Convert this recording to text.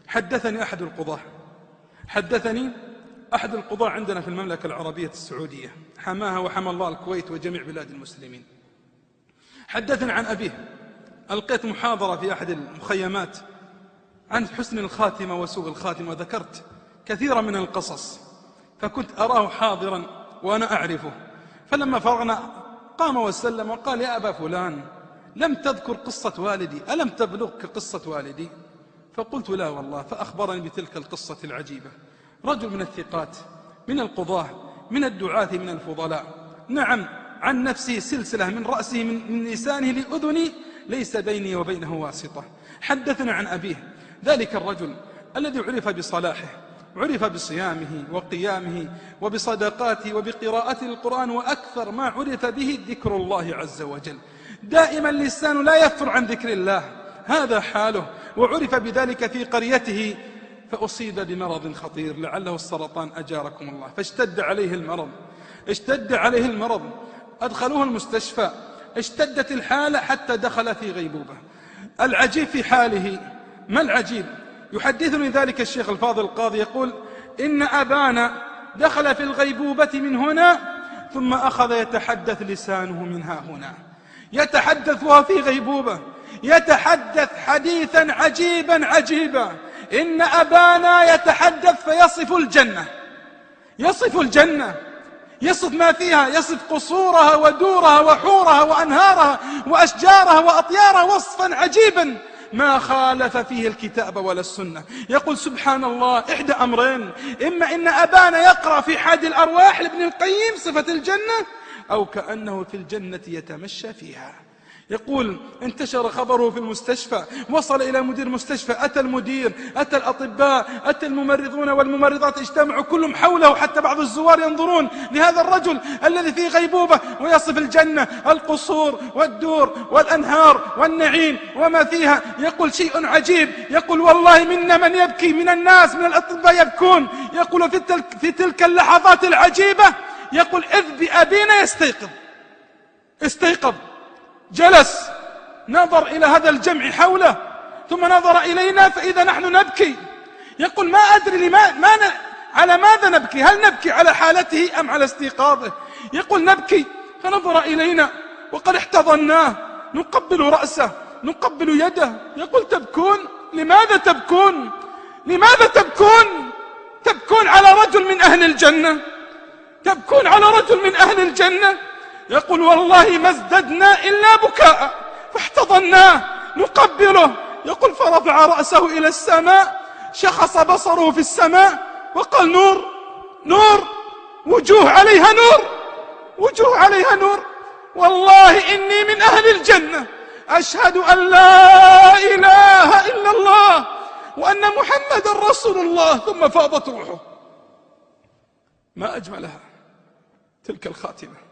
حدثني أحد القضاة عندنا في المملكة العربية السعودية، حماها وحمى الله الكويت وجميع بلاد المسلمين. حدثني عن أبيه. ألقيت محاضرة في أحد المخيمات عن حسن الخاتمة وسوء الخاتمة، وذكرت كثيرا من القصص، فكنت أراه حاضرا وأنا أعرفه. فلما فرغنا قام وسلم وقال: يا أبا فلان، لم تذكر قصة والدي، ألم تبلغك قصة والدي؟ فقلت: لا والله. فأخبرني بتلك القصة العجيبة. رجل من الثقات، من القضاة، من الدعاة، من الفضلاء، نعم، عن نفسه سلسلة من رأسه من لسانه لأذني ليس بيني وبينه واسطة. حدثنا عن أبيه، ذلك الرجل الذي عرف بصلاحه، عرف بصيامه وقيامه وبصدقاته وبقراءة القرآن، وأكثر ما عرف به ذكر الله عز وجل. دائما اللسان لا يفتر عن ذكر الله، هذا حاله، وعرف بذلك في قريته. فأصيب بمرض خطير لعله السرطان أجاركم الله، فاشتد عليه المرض، أدخلوه المستشفى، اشتدت الحالة حتى دخل في غيبوبة. العجيب في حاله، ما العجيب؟ يحدثني ذلك الشيخ الفاضل القاضي يقول: إن أبانا دخل في الغيبوبة من هنا، ثم أخذ يتحدث لسانه من ها هنا، يتحدث وهو في غيبوبة، يتحدث حديثا عجيبا. إن أبانا يتحدث فيصف الجنة، يصف ما فيها، يصف قصورها ودورها وحورها وأنهارها وأشجارها وأطيارها وصفا عجيبا ما خالف فيه الكتاب ولا السنة. يقول: سبحان الله، إحدى أمرين: إما إن أبانا يقرأ في حاد الأرواح لابن القيم صفة الجنة، أو كأنه في الجنة يتمشى فيها. يقول: انتشر خبره في المستشفى، وصل إلى مدير مستشفى، أتى المدير، أتى الأطباء، أتى الممرضون والممرضات، اجتمعوا كلهم حوله، حتى بعض الزوار ينظرون لهذا الرجل الذي في غيبوبة ويصف الجنة، القصور والدور والأنهار والنعيم وما فيها. يقول: شيء عجيب. يقول: والله منا من يبكي، من الناس، من الأطباء يبكون. يقول: في تلك اللحظات العجيبة، يقول: إذ بأبينا استيقظ، جلس، نظر إلى هذا الجمع حوله، ثم نظر إلينا فإذا نحن نبكي. يقول: ما أدري على ماذا نبكي، هل نبكي على حالته أم على استيقاظه؟ يقول: نبكي. فنظر إلينا وقد احتضناه، نقبل رأسه، نقبل يده. يقول: تبكون؟ لماذا تبكون؟ تبكون على رجل من أهل الجنة. يقول: والله ما ازددنا إلا بكاء، فاحتضناه نقبله. يقول: فرفع رأسه إلى السماء، شخص بصره في السماء وقال: نور، وجوه عليها نور، والله إني من أهل الجنة، أشهد أن لا إله إلا الله وأن محمد رسول الله. ثم فاضت روحه. ما أجملها تلك الخاتمة.